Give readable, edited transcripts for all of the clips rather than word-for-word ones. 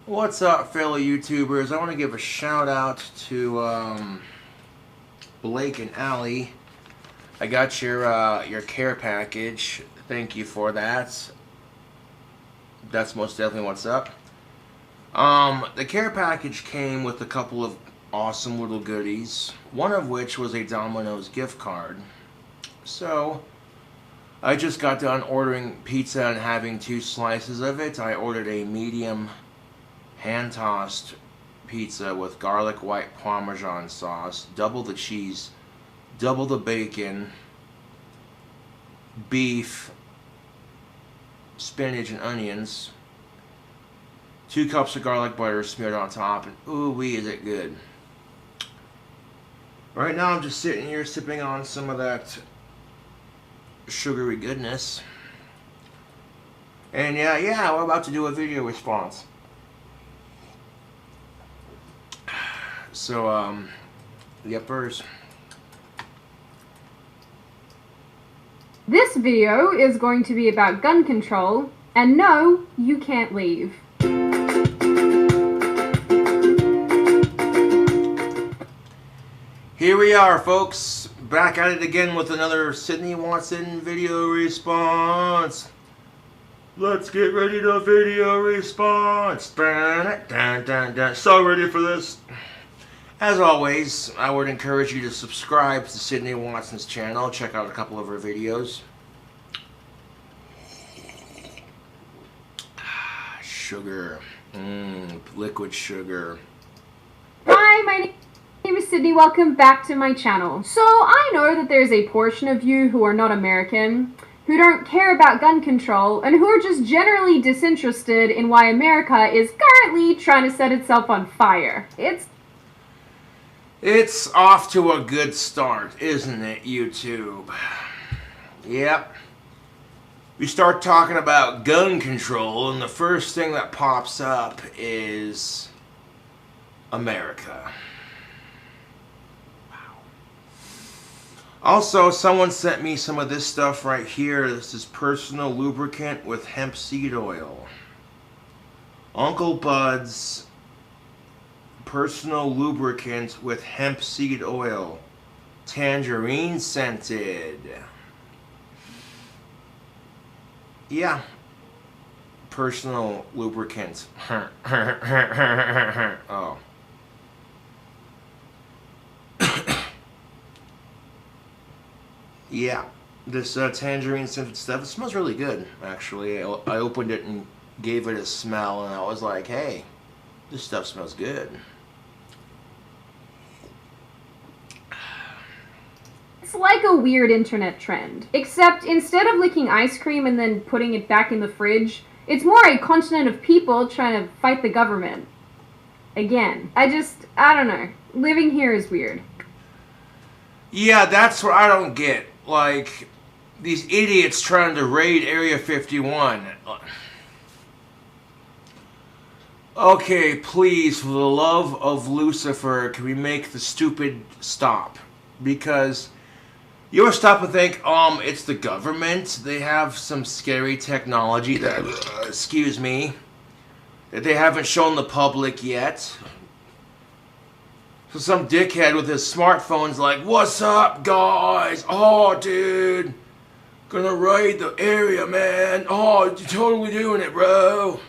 What's up, fellow YouTubers? I want to give a shout out to Blake and Allie. I got your care package. Thank you for that. That's most definitely what's up. The care package came with a couple of awesome little goodies. One of which was a Domino's gift card. So I just got done ordering pizza and having 2 slices of it. I ordered a medium hand-tossed pizza with garlic white Parmesan sauce, double the cheese, double the bacon, beef, spinach and onions, 2 cups of garlic butter smeared on top, and ooh-wee, is it good. Right now I'm just sitting here sipping on some of that sugary goodness. And yeah, we're about to do a video response. So, yepers. This video is going to be about gun control, and no, you can't leave. Here we are, folks, back at it again with another Sydney Watson video response. Let's get ready to video response. So ready for this. As always, I would encourage you to subscribe to Sydney Watson's channel. Check out a couple of her videos. Sugar. Liquid sugar. Hi, my name is Sydney. Welcome back to my channel. So, I know that there's a portion of you who are not American, who don't care about gun control, and who are just generally disinterested in why America is currently trying to set itself on fire. It's off to a good start, isn't it, YouTube? Yep. We start talking about gun control, and the first thing that pops up is America. Wow. Also, someone sent me some of this stuff right here. This is personal lubricant with hemp seed oil. Uncle Bud's personal lubricant with hemp seed oil, tangerine scented. Yeah, personal lubricant. Oh. Yeah, this tangerine scented stuff, it smells really good, actually. I opened it and gave it a smell, and I was like, hey, this stuff smells good. It's like a weird internet trend. Except instead of licking ice cream and then putting it back in the fridge, it's more a continent of people trying to fight the government. Again, I don't know. Living here is weird. Yeah, that's what I don't get. Like, these idiots trying to raid Area 51. Okay, please, for the love of Lucifer, can we make the stupid stop? Because you ever stop and think, it's the government. They have some scary technology that, excuse me, that they haven't shown the public yet. So some dickhead with his smartphone's like, what's up, guys? Oh, dude, gonna raid the area, man. Oh, you're totally doing it, bro.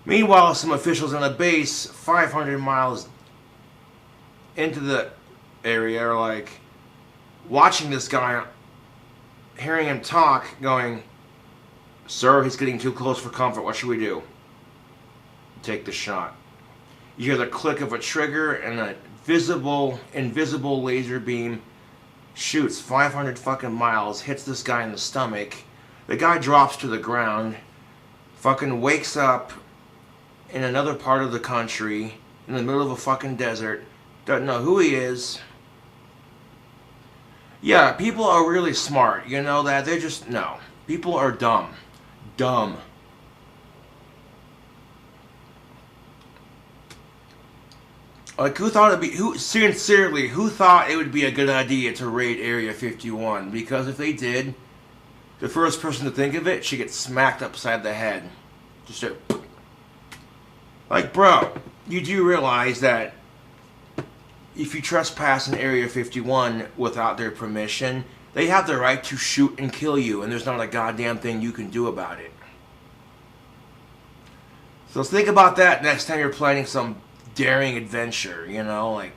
Meanwhile, some officials on the base 500 miles into the area are like watching this guy, hearing him talk, going, sir, he's getting too close for comfort. What should we do? Take the shot. You hear the click of a trigger, and a invisible laser beam shoots 500 fucking miles, hits this guy in the stomach. The guy drops to the ground, fucking wakes up in another part of the country, in the middle of a fucking desert, doesn't know who he is. Yeah, people are really smart, you know that? They're just, no. People are dumb. Dumb. Like, sincerely, who thought it would be a good idea to raid Area 51? Because if they did, the first person to think of it should get smacked upside the head. Just a Like, bro, you do realize that if you trespass in Area 51 without their permission, they have the right to shoot and kill you, and there's not a goddamn thing you can do about it. So think about that next time you're planning some daring adventure, you know, like...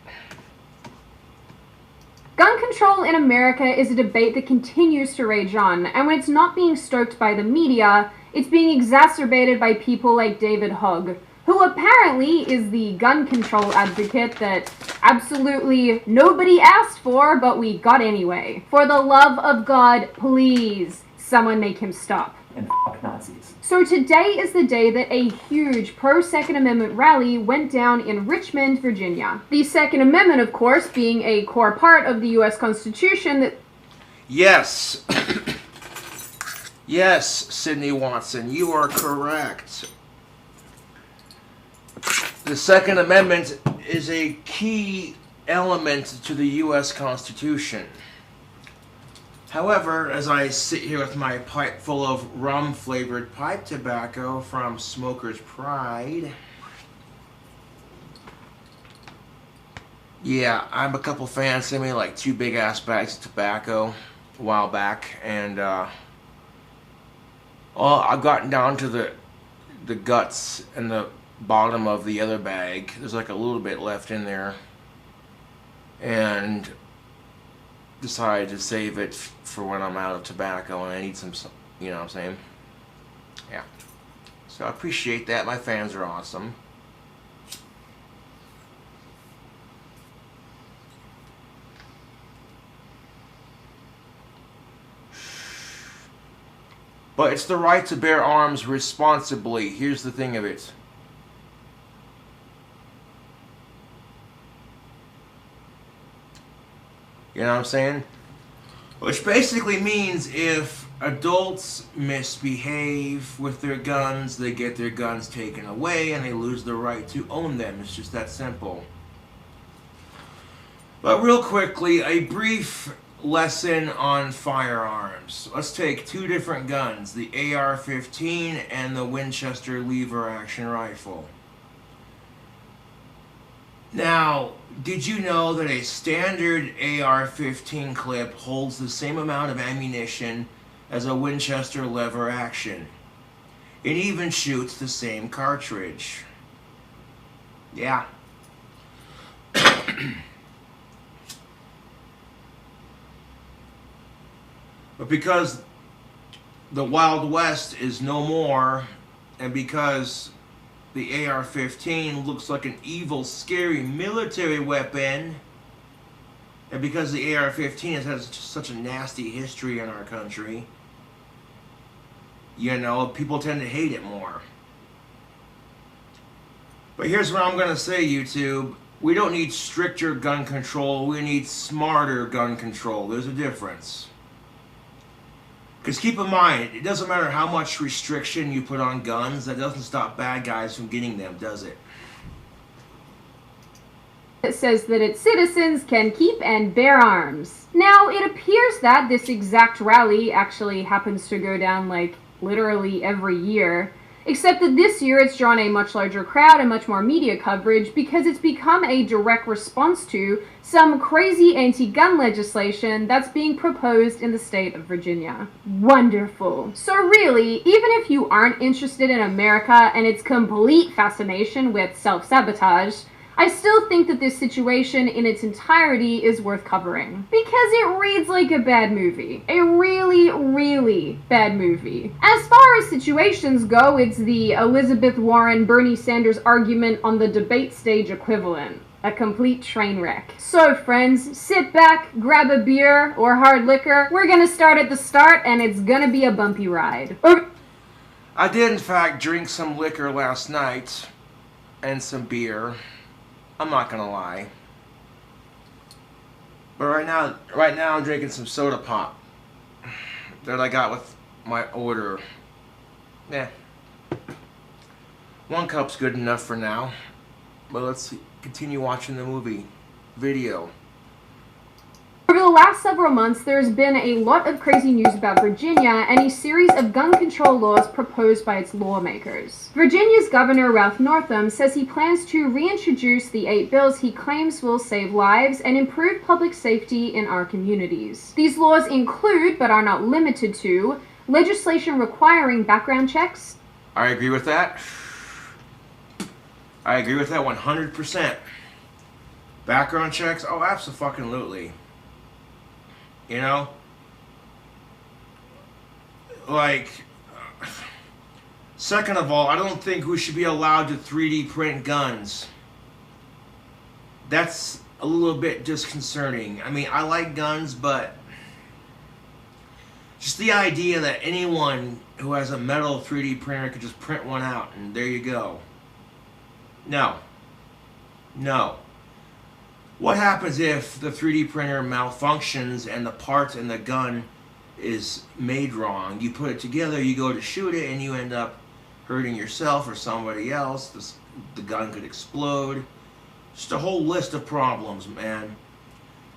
Gun control in America is a debate that continues to rage on, and when it's not being stoked by the media, it's being exacerbated by people like David Hogg, who apparently is the gun control advocate that absolutely nobody asked for, but we got anyway. For the love of God, please, someone make him stop. And fuck Nazis. So today is the day that a huge pro-Second Amendment rally went down in Richmond, Virginia. The Second Amendment, of course, being a core part of the U.S. Constitution that... Yes. Yes, Sydney Watson, you are correct. The Second Amendment is a key element to the U.S. Constitution. However, as I sit here with my pipe full of rum-flavored pipe tobacco from Smoker's Pride, yeah, I'm a couple fans sent me like 2 big-ass bags of tobacco a while back, and well, I've gotten down to the guts and the bottom of the other bag. There's like a little bit left in there, and decided to save it for when I'm out of tobacco and I need some, you know what I'm saying? Yeah. So I appreciate that. My fans are awesome. But it's the right to bear arms responsibly. Here's the thing of it. You know what I'm saying? Which basically means if adults misbehave with their guns, they get their guns taken away and they lose the right to own them. It's just that simple. But real quickly, a brief lesson on firearms. Let's take 2 different guns, the AR-15 and the Winchester lever-action rifle. Now, did you know that a standard AR-15 clip holds the same amount of ammunition as a Winchester lever action? It even shoots the same cartridge. Yeah. But because the Wild West is no more, and because the AR-15 looks like an evil, scary military weapon, and because the AR-15 has such a nasty history in our country, you know, people tend to hate it more. But here's what I'm going to say, YouTube. We don't need stricter gun control. We need smarter gun control. There's a difference. Because keep in mind, it doesn't matter how much restriction you put on guns, that doesn't stop bad guys from getting them, does it? It says that its citizens can keep and bear arms. Now, it appears that this exact rally actually happens to go down, like, literally every year. Except that this year it's drawn a much larger crowd and much more media coverage because it's become a direct response to some crazy anti-gun legislation that's being proposed in the state of Virginia. Wonderful. So really, even if you aren't interested in America and its complete fascination with self-sabotage, I still think that this situation in its entirety is worth covering. Because it reads like a bad movie. A really, really bad movie. As far as situations go, it's the Elizabeth Warren, Bernie Sanders argument on the debate stage equivalent. A complete train wreck. So friends, sit back, grab a beer or hard liquor. We're gonna start at the start and it's gonna be a bumpy ride. I did in fact drink some liquor last night and some beer. I'm not gonna lie. But right now I'm drinking some soda pop that I got with my order. Yeah. 1 cup's good enough for now. But let's continue watching the movie video. Over the last several months, there's been a lot of crazy news about Virginia and a series of gun control laws proposed by its lawmakers. Virginia's Governor Ralph Northam says he plans to reintroduce the 8 bills he claims will save lives and improve public safety in our communities. These laws include, but are not limited to, legislation requiring background checks. I agree with that. I agree with that 100%. Background checks? Oh, abso-fucking-lutely. You know? Like, second of all, I don't think we should be allowed to 3D print guns. That's a little bit disconcerting. I mean, I like guns, but just the idea that anyone who has a metal 3D printer could just print one out and there you go. No. No. What happens if the 3D printer malfunctions and the part in the gun is made wrong? You put it together, you go to shoot it, and you end up hurting yourself or somebody else. The gun could explode. Just a whole list of problems, man.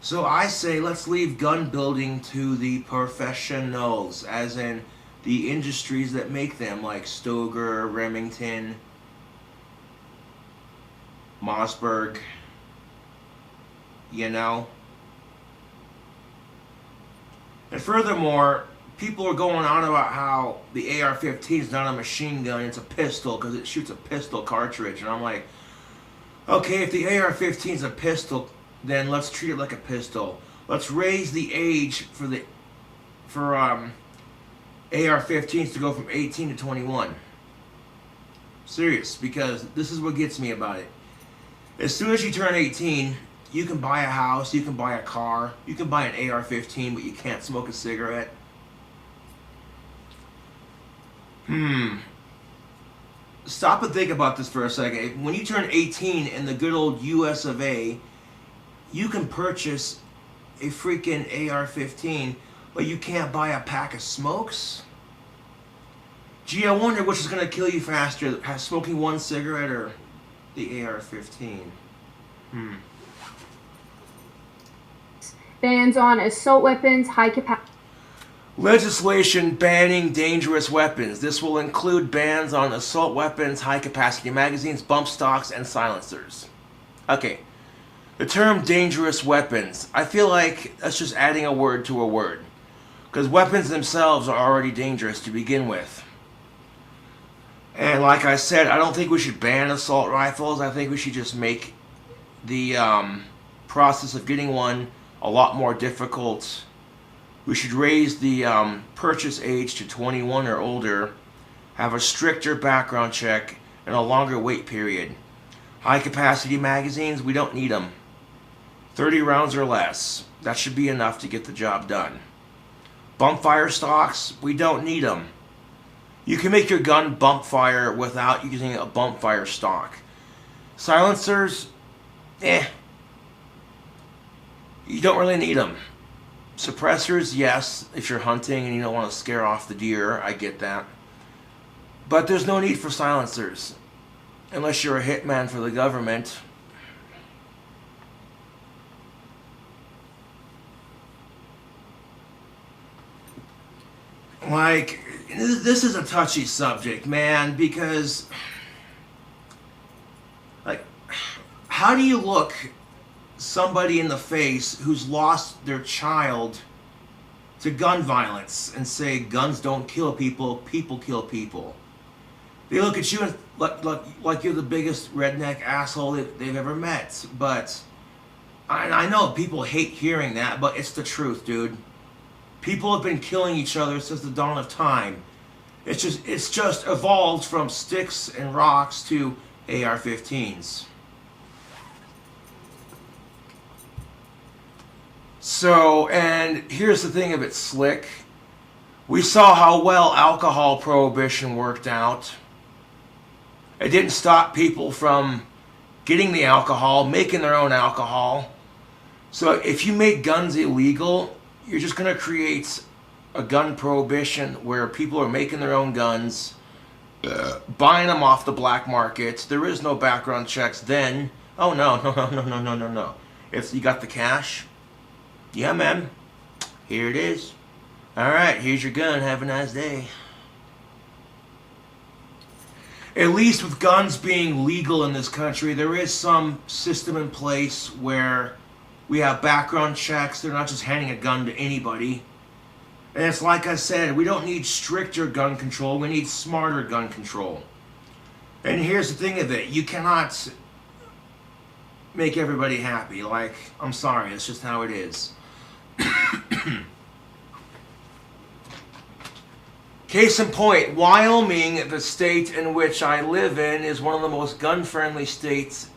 So I say let's leave gun building to the professionals, as in the industries that make them, like Stoger, Remington, Mossberg. You know? And furthermore, people are going on about how the AR-15 is not a machine gun, it's a pistol because it shoots a pistol cartridge. And I'm like, okay, if the AR-15 is a pistol, then let's treat it like a pistol. Let's raise the age for AR-15s to go from 18 to 21. Serious, because this is what gets me about it. As soon as you turn 18, you can buy a house, you can buy a car, you can buy an AR-15, but you can't smoke a cigarette. Stop and think about this for a second. When you turn 18 in the good old US of A, you can purchase a freaking AR-15, but you can't buy a pack of smokes? Gee, I wonder which is going to kill you faster, smoking one cigarette or the AR-15. Bans on assault weapons, high capacity. Legislation banning dangerous weapons. This will include bans on assault weapons, high-capacity magazines, bump stocks, and silencers. Okay, the term dangerous weapons, I feel like that's just adding a word to a word. Because weapons themselves are already dangerous to begin with. And like I said, I don't think we should ban assault rifles. I think we should just make the process of getting one a lot more difficult. We should raise the purchase age to 21 or older, have a stricter background check, and a longer wait period. High capacity magazines, we don't need them. 30 rounds or less, that should be enough to get the job done. Bump fire stocks, we don't need them. You can make your gun bump fire without using a bump fire stock. Silencers, you don't really need them. Suppressors, yes, if you're hunting and you don't want to scare off the deer, I get that. But there's no need for silencers, unless you're a hitman for the government. Like, this is a touchy subject, man, because, like, how do you look somebody in the face who's lost their child to gun violence and say guns don't kill people, people kill people? They look at you and like you're the biggest redneck asshole they've ever met. But I know people hate hearing that, but it's the truth, dude. People have been killing each other since the dawn of time. It's just evolved from sticks and rocks to AR-15s. So, and here's the thing, if it's slick. We saw how well alcohol prohibition worked out. It didn't stop people from getting the alcohol, making their own alcohol. So if you make guns illegal, you're just going to create a gun prohibition where people are making their own guns, buying them off the black market. There is no background checks then. Oh no. It's, you got the cash. Yeah, man. Here it is. Alright, here's your gun. Have a nice day. At least with guns being legal in this country, there is some system in place where we have background checks. They're not just handing a gun to anybody. And it's like I said, we don't need stricter gun control. We need smarter gun control. And here's the thing of it. You cannot make everybody happy. Like, I'm sorry. It's just how it is. Case in point, Wyoming, the state in which I live in, is one of the most gun-friendly states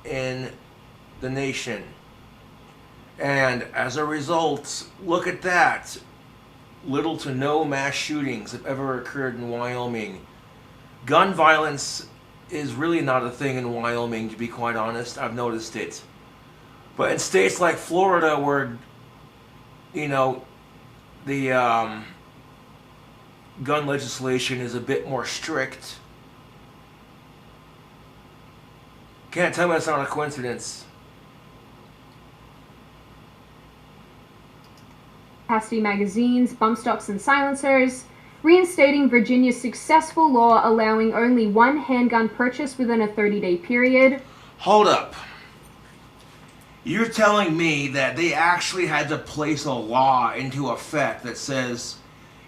in the nation. And as a result, look at that. Little to no mass shootings have ever occurred in Wyoming. Gun violence is really not a thing in Wyoming, to be quite honest. I've noticed it. But in states like Florida where, you know, the gun legislation is a bit more strict. Can't tell me that's not a coincidence. Capacity magazines, bump stocks and silencers, reinstating Virginia's successful law allowing only one handgun purchase within a 30-day period. Hold up. You're telling me that they actually had to place a law into effect that says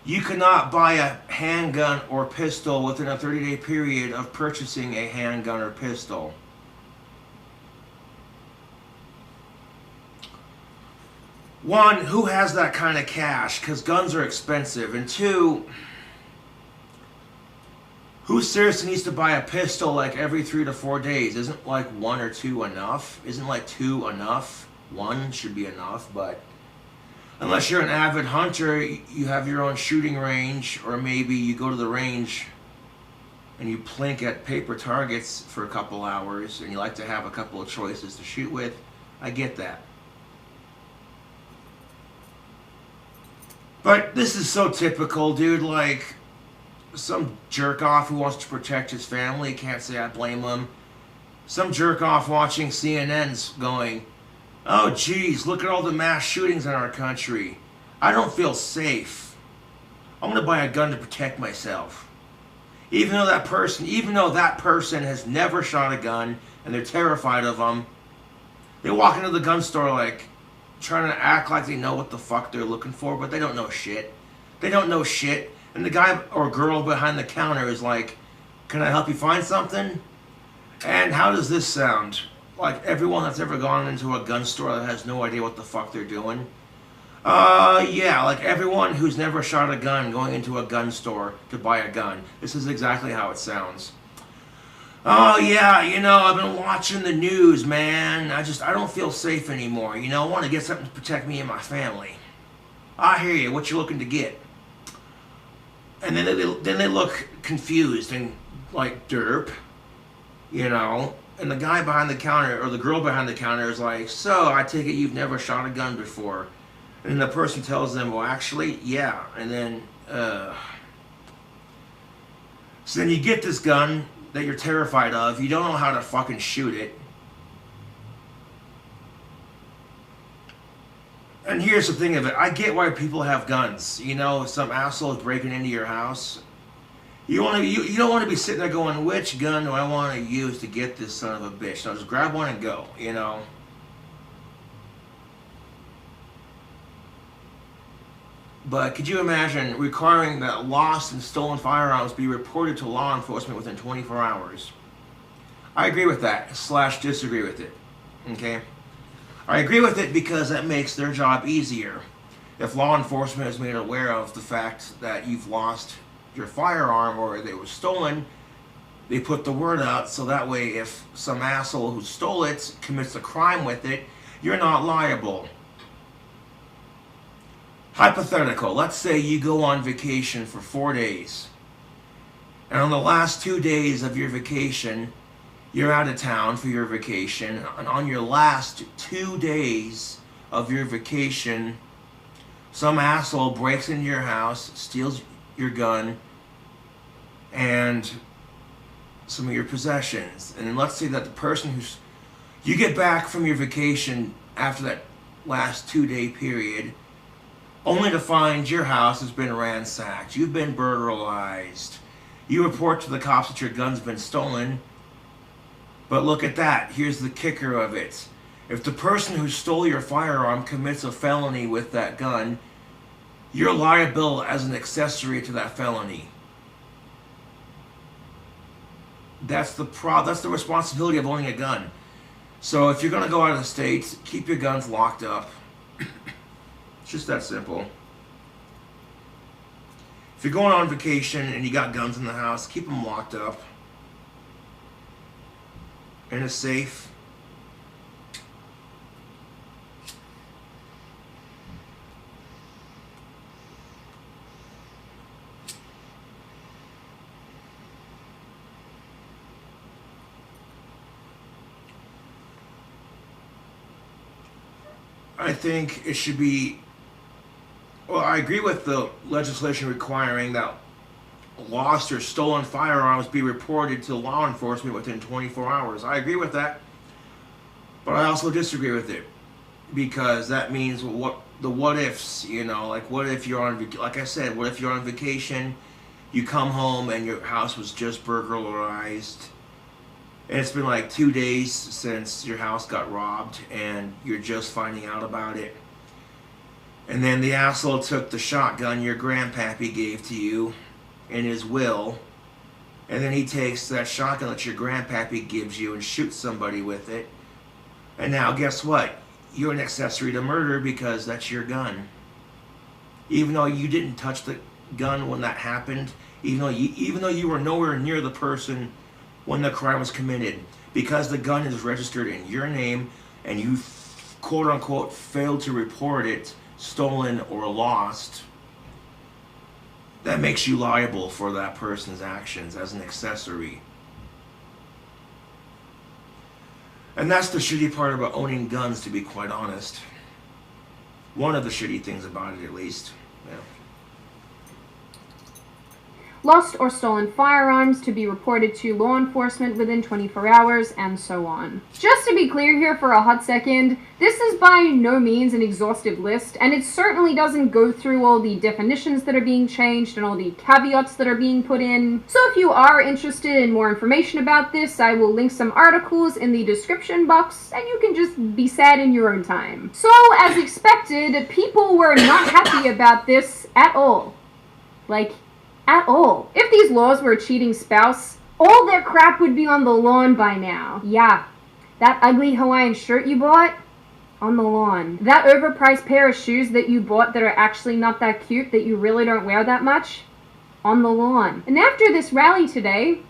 you cannot buy a handgun or pistol within a 30-day period of purchasing a handgun or pistol? One, who has that kind of cash? Because guns are expensive. And two, who seriously needs to buy a pistol like every 3 to 4 days? Isn't like 1 or 2 enough? Isn't like 2 enough? 1 should be enough, but unless you're an avid hunter, you have your own shooting range, or maybe you go to the range and you plink at paper targets for a couple hours and you like to have a couple of choices to shoot with. I get that. But this is so typical, dude. Like, some jerk-off who wants to protect his family, can't say I blame him. Some jerk-off watching CNN's going, oh, geez, look at all the mass shootings in our country. I don't feel safe. I'm going to buy a gun to protect myself. Even though that person has never shot a gun and they're terrified of them, they walk into the gun store like, trying to act like they know what the fuck they're looking for, but they don't know shit. They don't know shit. And the guy or girl behind the counter is like, can I help you find something? And how does this sound? Like everyone that's ever gone into a gun store that has no idea what the fuck they're doing? Yeah, like everyone who's never shot a gun going into a gun store to buy a gun. This is exactly how it sounds. Oh yeah, you know, I've been watching the news, man. I don't feel safe anymore. You know, I want to get something to protect me and my family. I hear you. What you looking to get? And then they look confused and like derp, you know. And the guy behind the counter or the girl behind the counter is like, so I take it you've never shot a gun before. And then the person tells them, well, actually, yeah. And then, so then you get this gun that you're terrified of. You don't know how to fucking shoot it. And here's the thing of it. I get why people have guns. You know, some asshole is breaking into your house. You don't want to be sitting there going, which gun do I want to use to get this son of a bitch? No, just grab one and go, you know. But could you imagine requiring that lost and stolen firearms be reported to law enforcement within 24 hours? I agree with that, / disagree with it. Okay? I agree with it because that makes their job easier. If law enforcement is made aware of the fact that you've lost your firearm or it was stolen, they put the word out so that way if some asshole who stole it commits a crime with it, you're not liable. Hypothetical, let's say you go on vacation for 4 days. And on the last 2 days of your vacation, you're out of town for your vacation. And on your last 2 days of your vacation, some asshole breaks into your house, steals your gun, and some of your possessions. And then let's say that the person you get back from your vacation after that last 2-day period, only to find your house has been ransacked. You've been burglarized. You report to the cops that your gun's been stolen. But look at that. Here's the kicker of it. If the person who stole your firearm commits a felony with that gun, you're liable as an accessory to that felony. That's the responsibility of owning a gun. So if you're going to go out of the state, keep your guns locked up. It's just that simple. If you're going on vacation and you got guns in the house, keep them locked up in a safe. I think it should be, well, I agree with the legislation requiring that lost or stolen firearms be reported to law enforcement within 24 hours. I agree with that, but I also disagree with it, because that means what ifs, you know, like what if you're on, like I said, what if you're on vacation, you come home and your house was just burglarized, and it's been like 2 days since your house got robbed and you're just finding out about it. And then the asshole took the shotgun your grandpappy gave to you in his will, and then he takes that shotgun that your grandpappy gives you and shoots somebody with it. And now guess what? You're an accessory to murder because that's your gun. Even though you didn't touch the gun when that happened, even though you were nowhere near the person when the crime was committed, because the gun is registered in your name and you quote unquote failed to report it stolen or lost, that makes you liable for that person's actions as an accessory. And that's the shitty part about owning guns, to be quite honest. One of the shitty things about it, at least. Yeah. Lost or stolen firearms to be reported to law enforcement within 24 hours, and so on. Just to be clear here for a hot second, this is by no means an exhaustive list, and it certainly doesn't go through all the definitions that are being changed and all the caveats that are being put in. So if you are interested in more information about this, I will link some articles in the description box, and you can just be sad in your own time. So, as expected, people were not happy about this at all. Like, at all. If these laws were a cheating spouse, all their crap would be on the lawn by now. Yeah, that ugly Hawaiian shirt you bought? On the lawn. That overpriced pair of shoes that you bought that are actually not that cute, that you really don't wear that much? On the lawn. And after this rally today,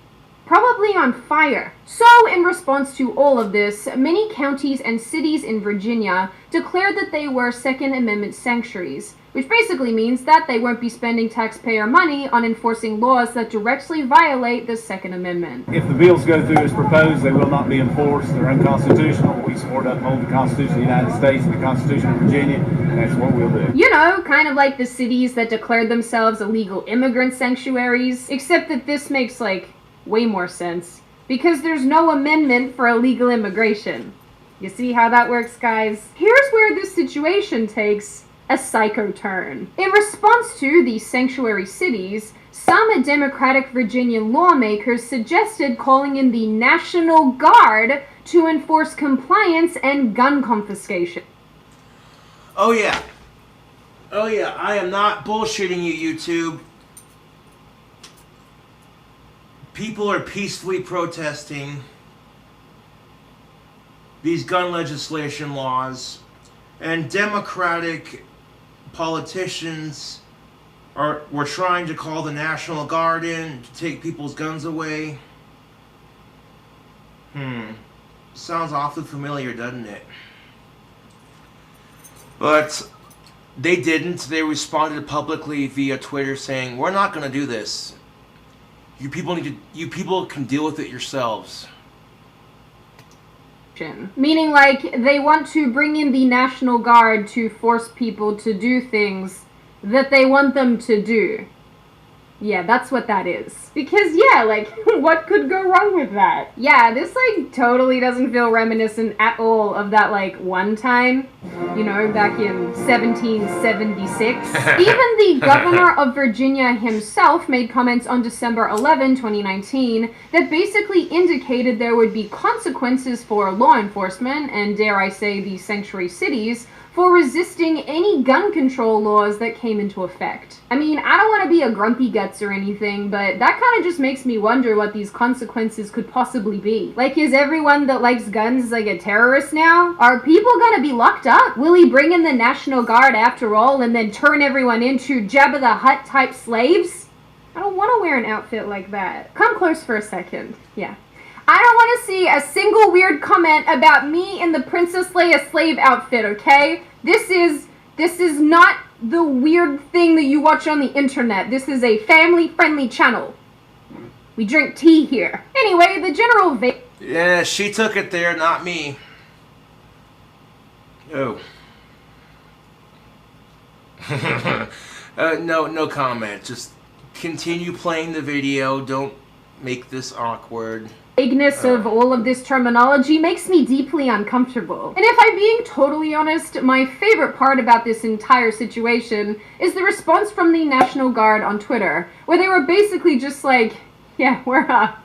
probably on fire. So, in response to all of this, many counties and cities in Virginia declared that they were Second Amendment sanctuaries, which basically means that they won't be spending taxpayer money on enforcing laws that directly violate the Second Amendment. If the bills go through as proposed, they will not be enforced. They're unconstitutional. We support uphold the Constitution of the United States and the Constitution of Virginia, and that's what we'll do. You know, kind of like the cities that declared themselves illegal immigrant sanctuaries, except that this makes, like, way more sense, because there's no amendment for illegal immigration. You see how that works, guys? Here's where this situation takes a psycho turn. In response to the sanctuary cities, some Democratic Virginian lawmakers suggested calling in the National Guard to enforce compliance and gun confiscation. Oh yeah, I am not bullshitting you, YouTube. People are peacefully protesting these gun legislation laws, and Democratic politicians were trying to call the National Guard in to take people's guns away. Sounds awfully familiar, doesn't it? But they didn't. They responded publicly via Twitter saying, "We're not going to do this. You people can deal with it yourselves." Meaning, like, they want to bring in the National Guard to force people to do things that they want them to do. Yeah, that's what that is. Because, yeah, like, what could go wrong with that? Yeah, this, like, totally doesn't feel reminiscent at all of that, like, one time, you know, back in 1776. Even the governor of Virginia himself made comments on December 11, 2019, that basically indicated there would be consequences for law enforcement, and dare I say the sanctuary cities, for resisting any gun control laws that came into effect. I mean, I don't want to be a grumpy guts or anything, but that kind of just makes me wonder what these consequences could possibly be. Like, is everyone that likes guns like a terrorist now? Are people gonna be locked up? Will he bring in the National Guard after all and then turn everyone into Jabba the Hutt type slaves? I don't want to wear an outfit like that. Come close for a second. Yeah. I don't want to see a single weird comment about me in the Princess Leia slave outfit, okay? This is not the weird thing that you watch on the internet. This is a family-friendly channel. We drink tea here. Anyway, the general Yeah, she took it there, not me. Oh. No comment. Just continue playing the video. Don't make this awkward. vagueness of all of this terminology makes me deeply uncomfortable. And if I'm being totally honest, my favorite part about this entire situation is the response from the National Guard on Twitter, where they were basically just like, yeah, we're not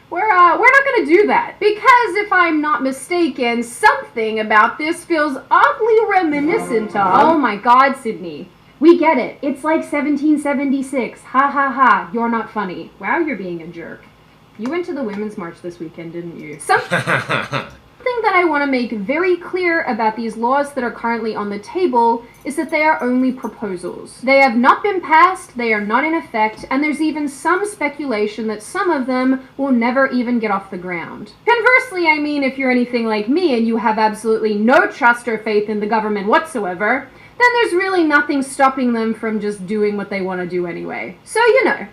gonna do that. Because if I'm not mistaken, something about this feels oddly reminiscent of... Oh my god, Sydney. We get it. It's like 1776. Ha ha ha. You're not funny. Wow, you're being a jerk. You went to the Women's March this weekend, didn't you? Something that I want to make very clear about these laws that are currently on the table is that they are only proposals. They have not been passed, they are not in effect, and there's even some speculation that some of them will never even get off the ground. Conversely, I mean, if you're anything like me and you have absolutely no trust or faith in the government whatsoever, then there's really nothing stopping them from just doing what they want to do anyway. So, you know.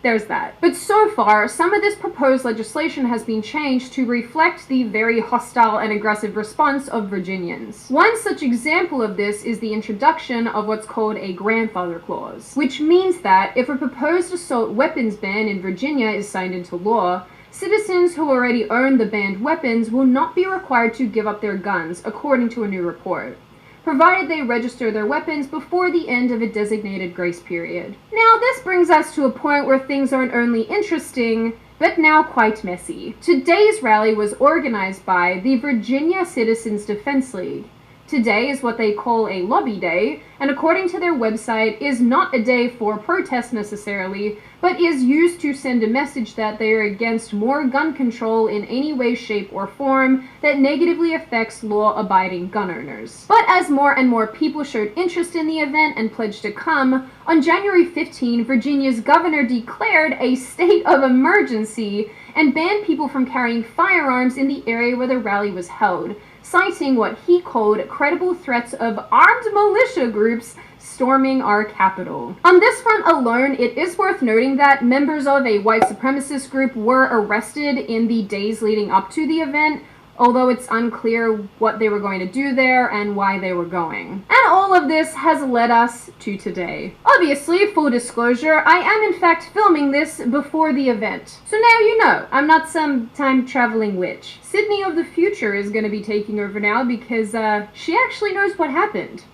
There's that. But so far, some of this proposed legislation has been changed to reflect the very hostile and aggressive response of Virginians. One such example of this is the introduction of what's called a grandfather clause, which means that if a proposed assault weapons ban in Virginia is signed into law, citizens who already own the banned weapons will not be required to give up their guns, according to a new report, provided they register their weapons before the end of a designated grace period. Now, this brings us to a point where things aren't only interesting, but now quite messy. Today's rally was organized by the Virginia Citizens Defense League. Today is what they call a lobby day, and according to their website, is not a day for protest necessarily, but is used to send a message that they are against more gun control in any way, shape, or form that negatively affects law-abiding gun owners. But as more and more people showed interest in the event and pledged to come, on January 15, Virginia's governor declared a state of emergency and banned people from carrying firearms in the area where the rally was held, citing what he called credible threats of armed militia groups storming our capital. On this front alone, it is worth noting that members of a white supremacist group were arrested in the days leading up to the event, although it's unclear what they were going to do there and why they were going. And all of this has led us to today. Obviously, full disclosure, I am in fact filming this before the event. So now you know, I'm not some time-traveling witch. Sydney of the future is going to be taking over now because she actually knows what happened.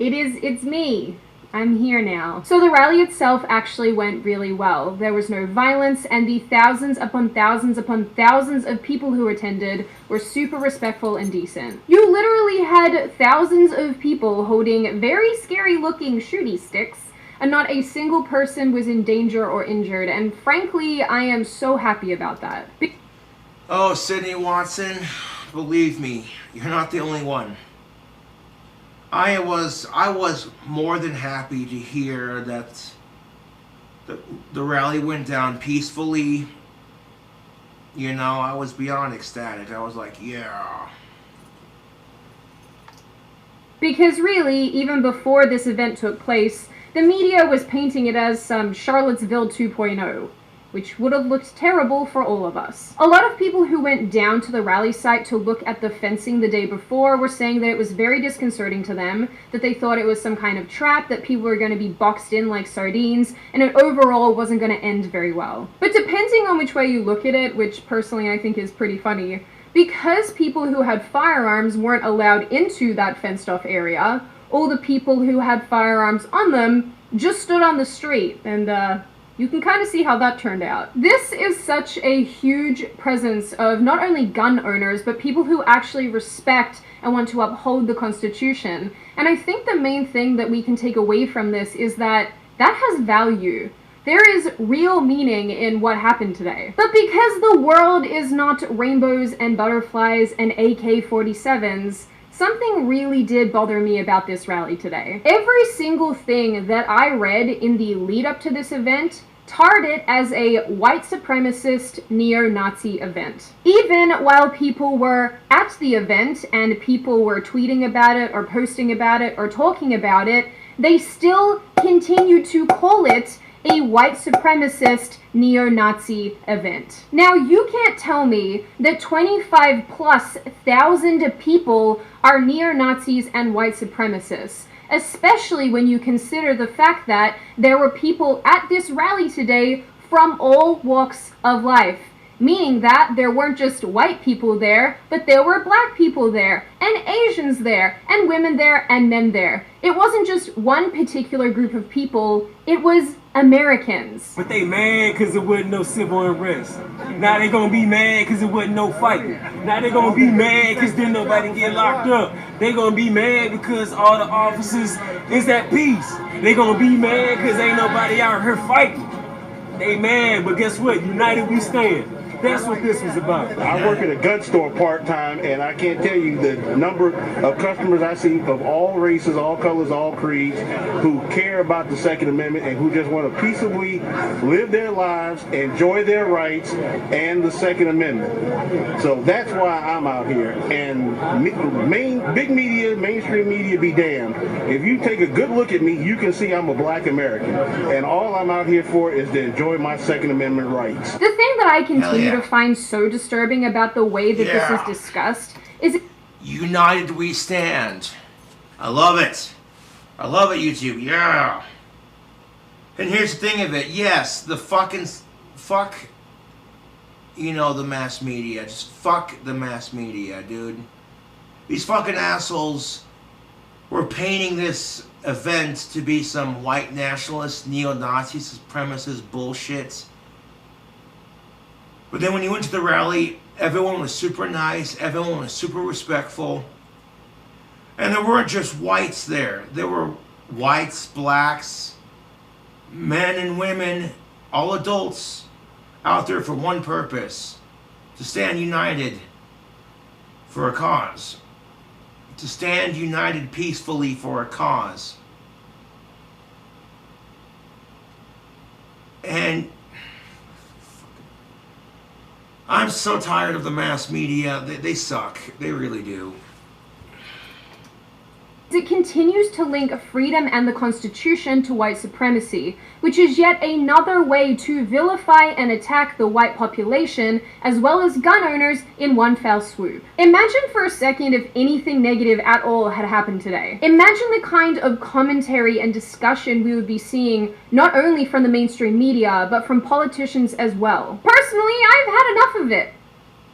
It's me. I'm here now. So the rally itself actually went really well. There was no violence, and the thousands upon thousands upon thousands of people who attended were super respectful and decent. You literally had thousands of people holding very scary looking shooty sticks, and not a single person was in danger or injured, and frankly, I am so happy about that. Oh, Sydney Watson, believe me, you're not the only one. I was more than happy to hear that the rally went down peacefully. You know, I was beyond ecstatic. I was like, yeah. Because really, even before this event took place, the media was painting it as some Charlottesville 2.0. which would have looked terrible for all of us. A lot of people who went down to the rally site to look at the fencing the day before were saying that it was very disconcerting to them, that they thought it was some kind of trap, that people were going to be boxed in like sardines, and it overall wasn't going to end very well. But depending on which way you look at it, which personally I think is pretty funny, because people who had firearms weren't allowed into that fenced off area, all the people who had firearms on them just stood on the street, and you can kind of see how that turned out. This is such a huge presence of not only gun owners, but people who actually respect and want to uphold the Constitution. And I think the main thing that we can take away from this is that that has value. There is real meaning in what happened today. But because the world is not rainbows and butterflies and AK-47s, something really did bother me about this rally today. Every single thing that I read in the lead up to this event tarred it as a white supremacist neo-Nazi event. Even while people were at the event and people were tweeting about it or posting about it or talking about it, they still continued to call it a white supremacist neo-Nazi event. Now, you can't tell me that 25,000+ people are neo-Nazis and white supremacists, especially when you consider the fact that there were people at this rally today from all walks of life. Meaning that there weren't just white people there, but there were black people there, and Asians there, and women there, and men there. It wasn't just one particular group of people, it was Americans. But they mad because there wasn't no civil unrest. Now they gonna be mad because there wasn't no fighting. Now they gonna be mad because didn't nobody get locked up. They gonna be mad because all the officers is at peace. They gonna be mad because ain't nobody out here fighting. They mad, but guess what? United we stand. That's what this was about. I work at a gun store part-time, and I can't tell you the number of customers I see of all races, all colors, all creeds, who care about the Second Amendment and who just want to peaceably live their lives, enjoy their rights, and the Second Amendment. So that's why I'm out here. And big media, mainstream media be damned. If you take a good look at me, you can see I'm a black American. And all I'm out here for is to enjoy my Second Amendment rights. The thing that I continue to find so disturbing about the way that this is discussed is United we stand. I love it. I love it, YouTube. Yeah. And here's the thing of it. Yes, the fuck, you know, the mass media. Just fuck the mass media, dude. These fucking assholes were painting this event to be some white nationalist, neo-Nazi supremacist bullshit. But then when you went to the rally, everyone was super nice, everyone was super respectful. And there weren't just whites there. There were whites, blacks, men and women, all adults out there for one purpose: to stand united for a cause. To stand united peacefully for a cause. And I'm so tired of the mass media. They suck. They really do. it continues to link freedom and the Constitution to white supremacy, which is yet another way to vilify and attack the white population as well as gun owners in one fell swoop. Imagine for a second if anything negative at all had happened today. Imagine the kind of commentary and discussion we would be seeing not only from the mainstream media, but from politicians as well. Personally, I've had enough of it.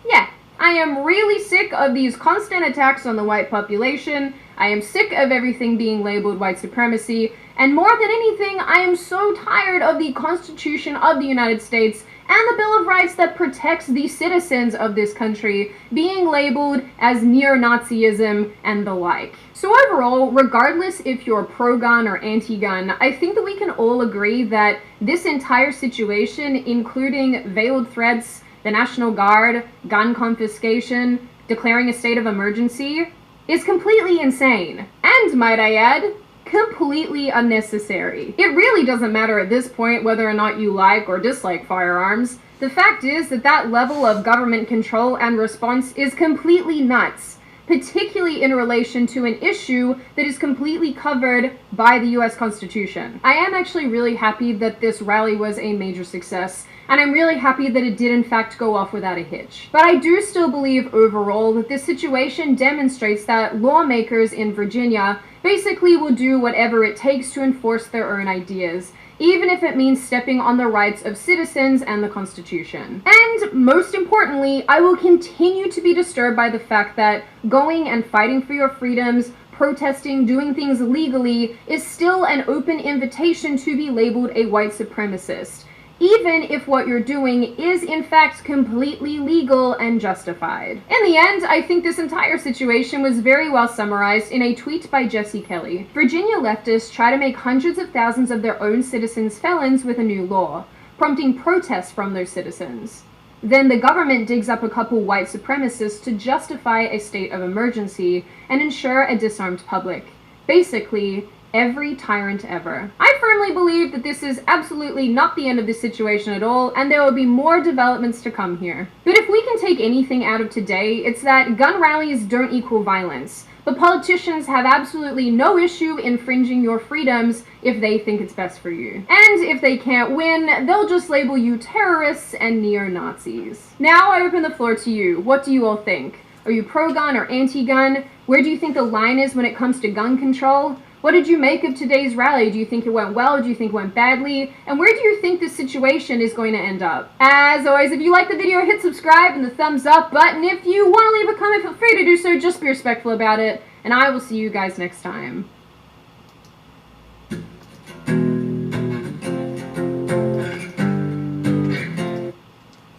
Yeah, I am really sick of these constant attacks on the white population. I am sick of everything being labeled white supremacy, and more than anything, I am so tired of the Constitution of the United States and the Bill of Rights that protects the citizens of this country being labeled as neo-Nazism and the like. So overall, regardless if you're pro-gun or anti-gun, I think that we can all agree that this entire situation, including veiled threats, the National Guard, gun confiscation, declaring a state of emergency, is completely insane. And, might I add, completely unnecessary. It really doesn't matter at this point whether or not you like or dislike firearms. The fact is that that level of government control and response is completely nuts. particularly in relation to an issue that is completely covered by the US Constitution. I am actually really happy that this rally was a major success, and I'm really happy that it did in fact go off without a hitch. But I do still believe overall that this situation demonstrates that lawmakers in Virginia basically will do whatever it takes to enforce their own ideas, even if it means stepping on the rights of citizens and the Constitution. And most importantly, I will continue to be disturbed by the fact that going and fighting for your freedoms, protesting, doing things legally, is still an open invitation to be labeled a white supremacist, even if what you're doing is in fact completely legal and justified. In the end, I think this entire situation was very well summarized in a tweet by Jesse Kelly. Virginia leftists try to make hundreds of thousands of their own citizens felons with a new law, prompting protests from those citizens. Then the government digs up a couple white supremacists to justify a state of emergency and ensure a disarmed public. Basically, every tyrant ever. I firmly believe that this is absolutely not the end of this situation at all, and there will be more developments to come here. But if we can take anything out of today, it's that gun rallies don't equal violence, but politicians have absolutely no issue infringing your freedoms if they think it's best for you. And if they can't win, they'll just label you terrorists and neo-Nazis. Now I open the floor to you. What do you all think? Are you pro-gun or anti-gun? Where do you think the line is when it comes to gun control? What did you make of today's rally? Do you think it went well? Do you think it went badly? And where do you think this situation is going to end up? As always, if you like the video, hit subscribe and the thumbs up button. If you want to leave a comment, feel free to do so. Just be respectful about it. And I will see you guys next time.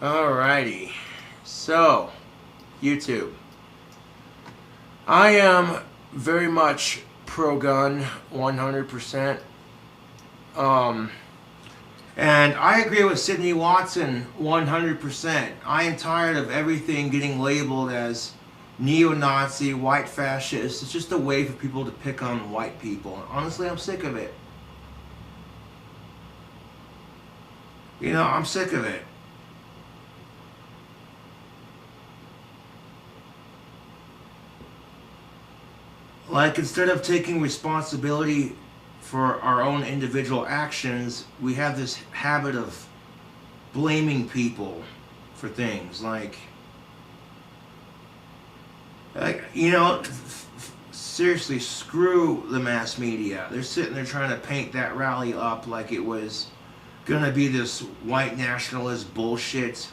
Alrighty. So, YouTube. I am very much pro-gun, 100%. And I agree with Sydney Watson 100%. I am tired of everything getting labeled as neo-Nazi, white fascist. It's just a way for people to pick on white people. Honestly, I'm sick of it. You know, I'm sick of it. Like, instead of taking responsibility for our own individual actions, we have this habit of blaming people for things. Like you know, seriously, screw the mass media. They're sitting there trying to paint that rally up like it was gonna be this white nationalist bullshit,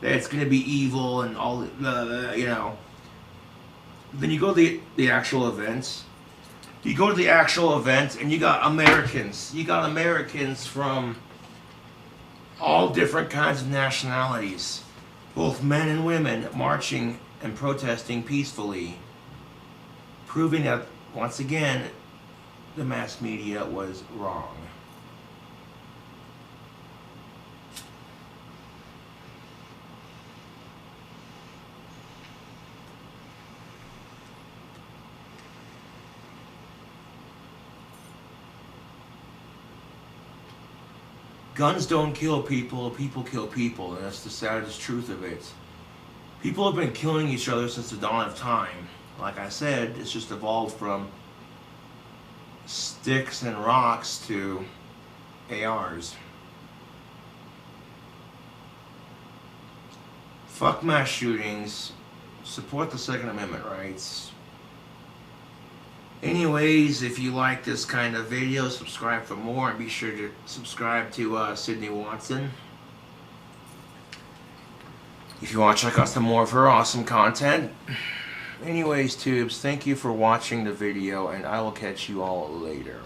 that it's gonna be evil and all, you know. Then you go to the actual events. You go to the actual event and you got Americans. You got Americans from all different kinds of nationalities, both men and women, marching and protesting peacefully, proving that, once again, the mass media was wrong. Guns don't kill people, people kill people, and that's the saddest truth of it. People have been killing each other since the dawn of time. Like I said, it's just evolved from sticks and rocks to ARs. Fuck mass shootings. Support the Second Amendment rights. Anyways, if you like this kind of video, subscribe for more, and be sure to subscribe to Sydney Watson. If you want to check out some more of her awesome content. Anyways, tubes, thank you for watching the video, and I will catch you all later.